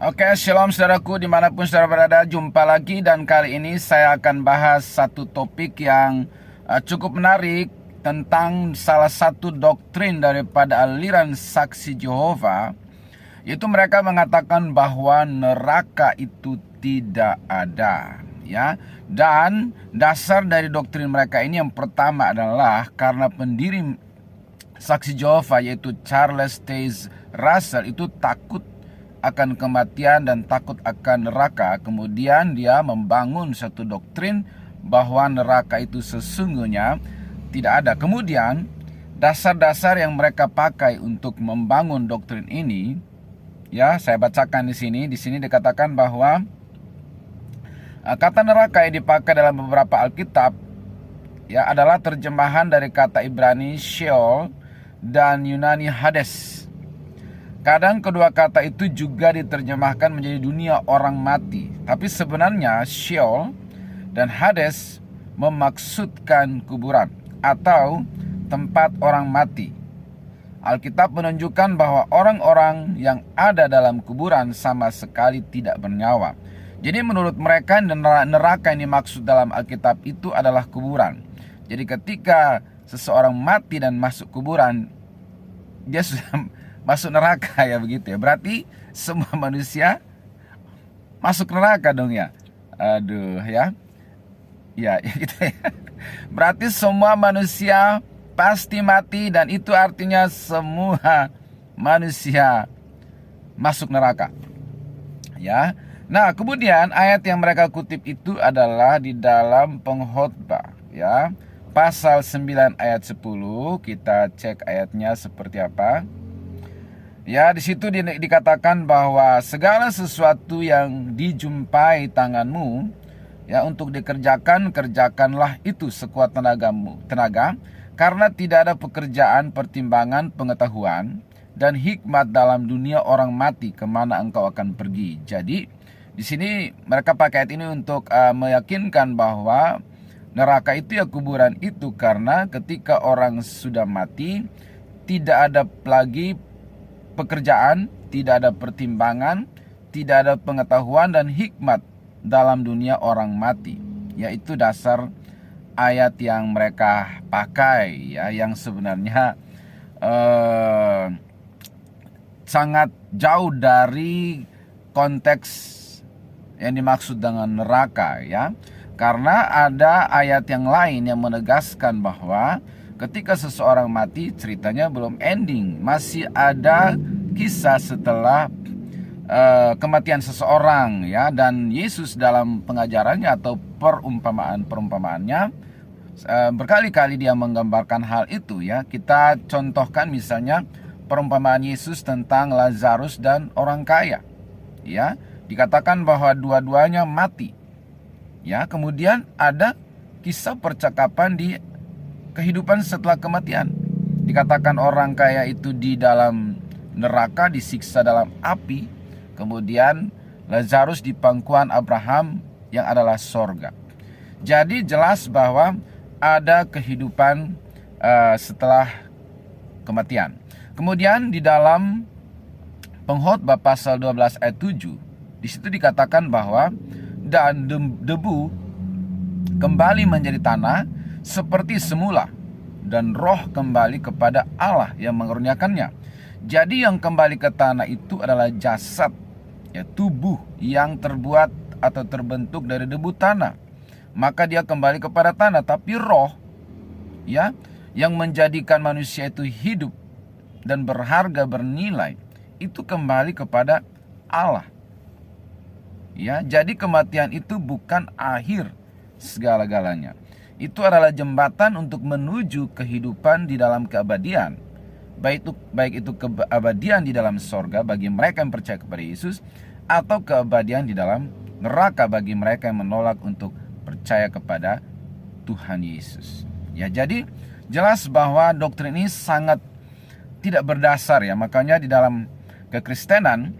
Oke, shalom saudaraku dimanapun saudara berada, jumpa lagi dan kali ini saya akan bahas satu topik yang cukup menarik tentang salah satu doktrin daripada aliran saksi Yehova, yaitu mereka mengatakan bahwa neraka itu tidak ada, ya. Dan dasar dari doktrin mereka ini yang pertama adalah karena pendiri saksi Yehova yaitu Charles Taze Russell itu takut akan kematian dan takut akan neraka. Kemudian dia membangun satu doktrin bahwa neraka itu sesungguhnya tidak ada. Kemudian dasar-dasar yang mereka pakai untuk membangun doktrin ini, ya, saya bacakan di sini. Di sini dikatakan bahwa kata neraka yang dipakai dalam beberapa Alkitab, ya, adalah terjemahan dari kata Ibrani Sheol dan Yunani Hades. Kadang kedua kata itu juga diterjemahkan menjadi dunia orang mati. Tapi sebenarnya Sheol dan Hades memaksudkan kuburan atau tempat orang mati. Alkitab menunjukkan bahwa orang-orang yang ada dalam kuburan sama sekali tidak bernyawa. Jadi menurut mereka neraka yang dimaksud dalam Alkitab itu adalah kuburan. Jadi ketika seseorang mati dan masuk kuburan, dia sudah masuk neraka, ya, begitu ya. Berarti semua manusia masuk neraka dong, ya. Aduh, ya. Ya, gitu ya. Berarti semua manusia pasti mati dan itu artinya semua manusia masuk neraka. Ya. Nah, kemudian ayat yang mereka kutip itu adalah di dalam Pengkhotbah, ya. Pasal 9 ayat 10, kita cek ayatnya seperti apa. Ya, di situ dikatakan bahwa segala sesuatu yang dijumpai tanganmu, ya, untuk dikerjakan, kerjakanlah itu sekuat tenaga, karena tidak ada pekerjaan, pertimbangan, pengetahuan, dan hikmat dalam dunia orang mati kemana engkau akan pergi. Jadi, di sini mereka pakai ayat ini untuk meyakinkan bahwa neraka itu ya kuburan itu, karena ketika orang sudah mati, tidak ada lagi pekerjaan, tidak ada pertimbangan, tidak ada pengetahuan dan hikmat dalam dunia orang mati. Yaitu dasar ayat yang mereka pakai, ya, yang sebenarnya sangat jauh dari konteks yang dimaksud dengan neraka, ya. Karena ada ayat yang lain yang menegaskan bahwa ketika seseorang mati, ceritanya belum ending. Masih ada kisah setelah kematian seseorang, ya. Dan Yesus dalam pengajarannya atau perumpamaannya berkali-kali dia menggambarkan hal itu, ya. Kita contohkan misalnya perumpamaan Yesus tentang Lazarus dan orang kaya, ya. Dikatakan bahwa dua-duanya mati, ya. Kemudian ada kisah percakapan di kehidupan setelah kematian. Dikatakan orang kaya itu di dalam neraka, disiksa dalam api. Kemudian Lazarus di pangkuan Abraham yang adalah sorga. Jadi jelas bahwa ada kehidupan setelah kematian. Kemudian di dalam Pengkhotbah pasal 12 ayat 7, di situ dikatakan bahwa dan debu kembali menjadi tanah seperti semula, dan roh kembali kepada Allah yang mengaruniakannya. Jadi yang kembali ke tanah itu adalah jasad, ya, tubuh yang terbuat atau terbentuk dari debu tanah. Maka dia kembali kepada tanah. Tapi roh, ya, yang menjadikan manusia itu hidup dan berharga, bernilai, itu kembali kepada Allah. Ya, jadi kematian itu bukan akhir segala-galanya. Itu adalah jembatan untuk menuju kehidupan di dalam keabadian. Baik itu keabadian di dalam sorga bagi mereka yang percaya kepada Yesus, atau keabadian di dalam neraka bagi mereka yang menolak untuk percaya kepada Tuhan Yesus. Ya, jadi jelas bahwa doktrin ini sangat tidak berdasar, ya. Makanya di dalam kekristenan,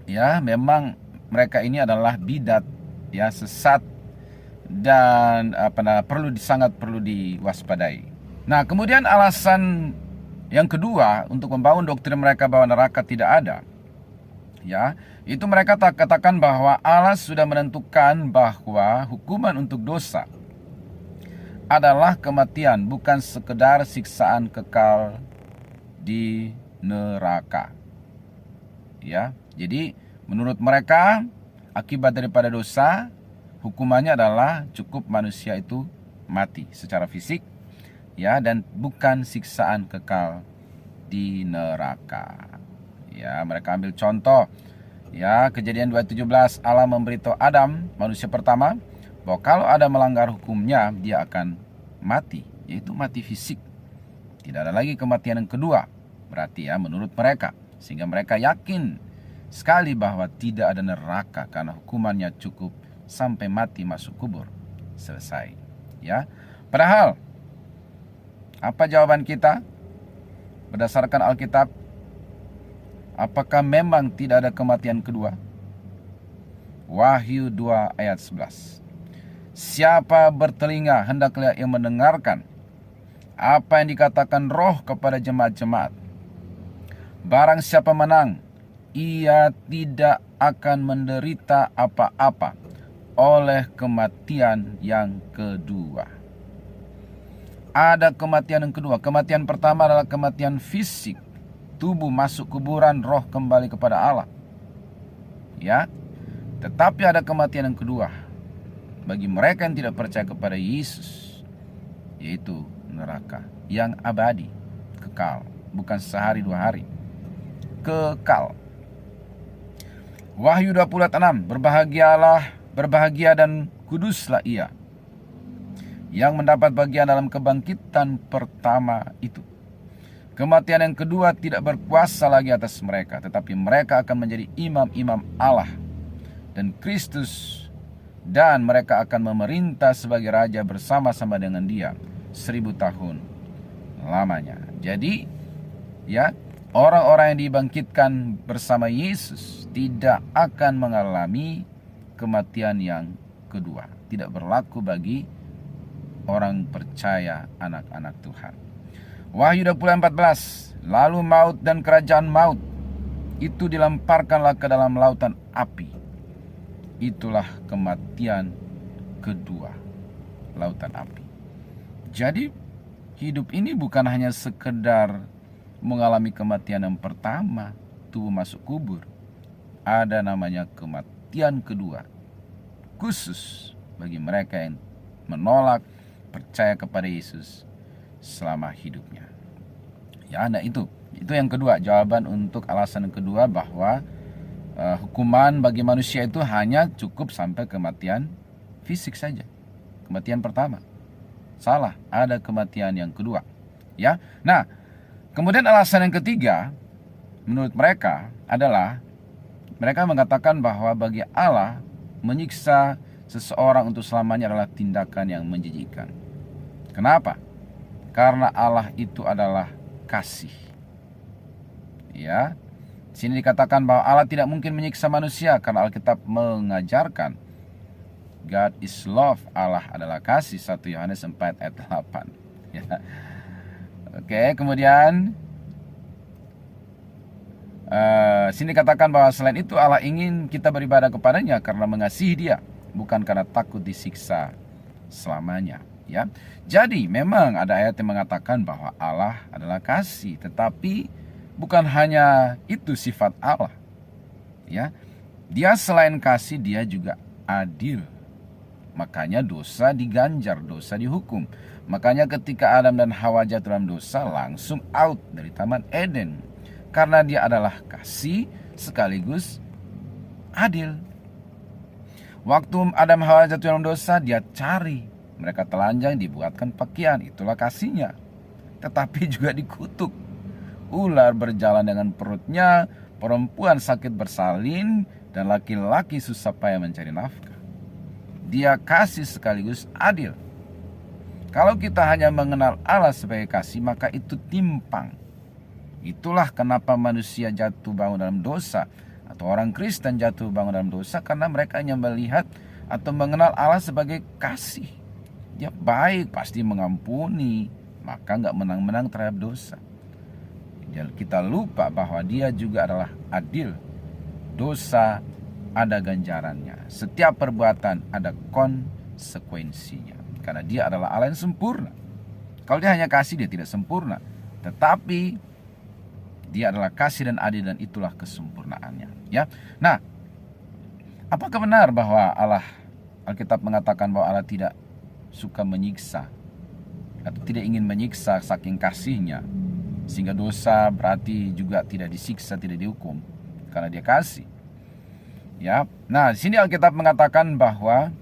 ya, memang mereka ini adalah bidat, ya, sesat, dan sangat perlu diwaspadai. Nah, kemudian alasan yang kedua untuk membangun doktrin mereka bahwa neraka tidak ada, Ya, itu mereka katakan bahwa Allah sudah menentukan bahwa hukuman untuk dosa adalah kematian, bukan sekedar siksaan kekal di neraka. Ya, jadi menurut mereka akibat daripada dosa hukumannya adalah cukup manusia itu mati secara fisik, ya, dan bukan siksaan kekal di neraka. Ya, mereka ambil contoh, ya, Kejadian 2:17, Allah memberitahu Adam, manusia pertama, bahwa kalau Adam melanggar hukumnya dia akan mati, yaitu mati fisik. Tidak ada lagi kematian yang kedua, berarti ya menurut mereka, sehingga mereka yakin sekali bahwa tidak ada neraka karena hukumannya cukup sampai mati masuk kubur, selesai. Ya, padahal apa jawaban kita berdasarkan Alkitab? Apakah memang tidak ada kematian kedua? Wahyu 2 ayat 11. Siapa bertelinga hendaklah ia mendengarkan apa yang dikatakan Roh kepada jemaat-jemaat. Barang siapa menang, ia tidak akan menderita apa-apa oleh kematian yang kedua. Ada kematian yang kedua. Kematian pertama adalah kematian fisik. Tubuh masuk kuburan, roh kembali kepada Allah. Ya. Tetapi ada kematian yang kedua bagi mereka yang tidak percaya kepada Yesus, yaitu neraka yang abadi, kekal, bukan sehari dua hari. Kekal. Wahyu 20:6, berbahagia dan kuduslah ia yang mendapat bagian dalam kebangkitan pertama itu. Kematian yang kedua tidak berkuasa lagi atas mereka, tetapi mereka akan menjadi imam-imam Allah dan Kristus, dan mereka akan memerintah sebagai raja bersama-sama dengan Dia 1000 tahun lamanya. Jadi, ya, orang-orang yang dibangkitkan bersama Yesus tidak akan mengalami kematian yang kedua. Tidak berlaku bagi orang percaya, anak-anak Tuhan. Wahyu 20:14, lalu maut dan kerajaan maut itu dilemparkanlah ke dalam lautan api. Itulah kematian kedua, lautan api. Jadi hidup ini bukan hanya sekedar mengalami kematian yang pertama, tubuh masuk kubur. Ada namanya kematian kedua, khusus bagi mereka yang menolak percaya kepada Yesus selama hidupnya. Ya, nah itu yang kedua, jawaban untuk alasan yang kedua bahwa hukuman bagi manusia itu hanya cukup sampai kematian fisik saja. Kematian pertama. Salah, ada kematian yang kedua. Ya. Nah, kemudian alasan yang ketiga menurut mereka adalah mereka mengatakan bahwa bagi Allah menyiksa seseorang untuk selamanya adalah tindakan yang menjijikkan. Kenapa? Karena Allah itu adalah kasih. Ya. Sini dikatakan bahwa Allah tidak mungkin menyiksa manusia karena Alkitab mengajarkan God is love, Allah adalah kasih, 1 Yohanes 4 ayat 8. Ya. Oke, kemudian sini dikatakan bahwa selain itu Allah ingin kita beribadah kepadanya karena mengasihi Dia, bukan karena takut disiksa selamanya. Ya, jadi memang ada ayat yang mengatakan bahwa Allah adalah kasih, tetapi bukan hanya itu sifat Allah. Ya, Dia selain kasih, Dia juga adil. Makanya dosa diganjar, dosa dihukum. Makanya ketika Adam dan Hawa jatuh dalam dosa, langsung out dari Taman Eden, karena Dia adalah kasih sekaligus adil. Waktu Adam Hawa jatuh dalam dosa, Dia cari. Mereka telanjang, dibuatkan pakaian, itulah kasihnya. Tetapi juga dikutuk. Ular berjalan dengan perutnya, perempuan sakit bersalin, dan laki-laki susah payah mencari nafkah. Dia kasih sekaligus adil. Kalau kita hanya mengenal Allah sebagai kasih, maka itu timpang. Itulah kenapa manusia jatuh bangun dalam dosa, atau orang Kristen jatuh bangun dalam dosa, karena mereka hanya melihat atau mengenal Allah sebagai kasih. Dia baik, pasti mengampuni, maka nggak menang-menang terhadap dosa. Kita lupa bahwa Dia juga adalah adil. dosa ada ganjarannya. Setiap perbuatan ada konsekuensinya. Karena dia adalah Allah yang sempurna. Kalau dia hanya kasih, dia tidak sempurna. Tetapi dia adalah kasih dan adil, dan itulah kesempurnaannya. Ya. Nah, apakah benar bahwa Alkitab mengatakan bahwa Allah tidak suka menyiksa atau tidak ingin menyiksa saking kasihnya, sehingga dosa berarti juga tidak disiksa, tidak dihukum karena dia kasih? Ya. Nah, di sini Alkitab mengatakan bahwa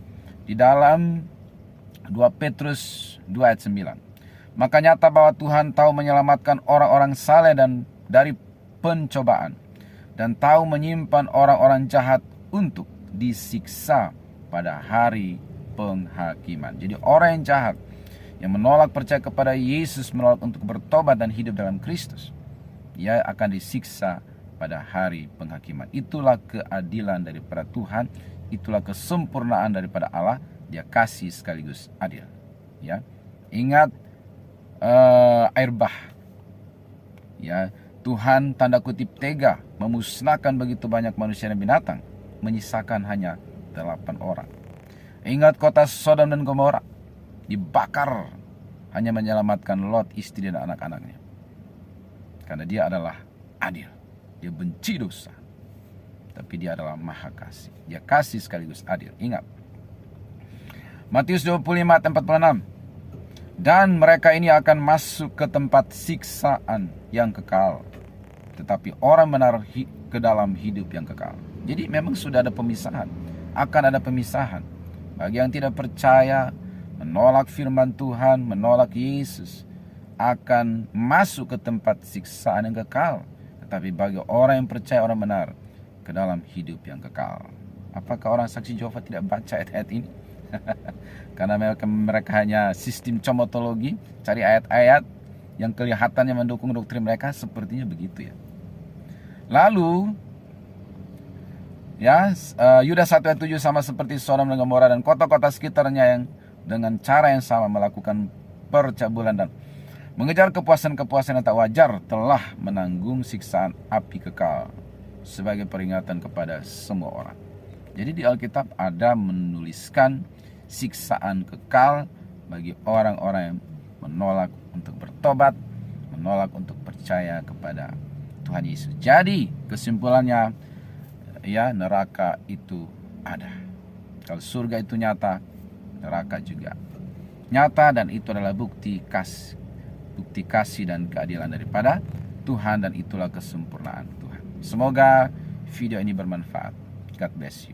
di dalam 2 Petrus 2 ayat 9, maka nyata bahwa Tuhan tahu menyelamatkan orang-orang saleh dan dari pencobaan, dan tahu menyimpan orang-orang jahat untuk disiksa pada hari penghakiman. Jadi orang yang jahat, yang menolak percaya kepada Yesus, menolak untuk bertobat dan hidup dalam Kristus, ia akan disiksa pada hari penghakiman. Itulah keadilan daripada Tuhan, itulah kesempurnaan daripada Allah. Dia kasih sekaligus adil. Ya, ingat air bah. Ya, Tuhan tanda kutip tega memusnahkan begitu banyak manusia dan binatang, menyisakan hanya 8 orang. Ingat kota Sodom dan Gomora, dibakar, hanya menyelamatkan Lot, istri dan anak-anaknya. Karena dia adalah adil. Dia benci dosa, tapi dia adalah maha kasih. Dia kasih sekaligus adil. Ingat Matius 25 ayat 46. Dan mereka ini akan masuk ke tempat siksaan yang kekal, tetapi orang benar ke dalam hidup yang kekal. Jadi memang sudah ada pemisahan. Akan ada pemisahan. Bagi yang tidak percaya, menolak firman Tuhan, menolak Yesus, akan masuk ke tempat siksaan yang kekal. Tetapi bagi orang yang percaya, orang benar, ke dalam hidup yang kekal. Apakah orang saksi Yehova tidak baca ayat-ayat ini? Karena mereka hanya sistem comotologi, cari ayat-ayat yang kelihatannya mendukung doktrin mereka, sepertinya begitu ya. Lalu ya, Yudas 1 ayat 7, sama seperti Sodom dan Gomora dan kota-kota sekitarnya yang dengan cara yang sama melakukan percabulan dan mengejar kepuasan-kepuasan yang tak wajar, telah menanggung siksaan api kekal sebagai peringatan kepada semua orang. Jadi di Alkitab ada menuliskan siksaan kekal bagi orang-orang yang menolak untuk bertobat, menolak untuk percaya kepada Tuhan Yesus. Jadi kesimpulannya, ya, neraka itu ada. Kalau surga itu nyata, neraka juga nyata, dan itu adalah bukti kasih dan keadilan daripada Tuhan, dan itulah kesempurnaan Tuhan. Semoga video ini bermanfaat. God bless you.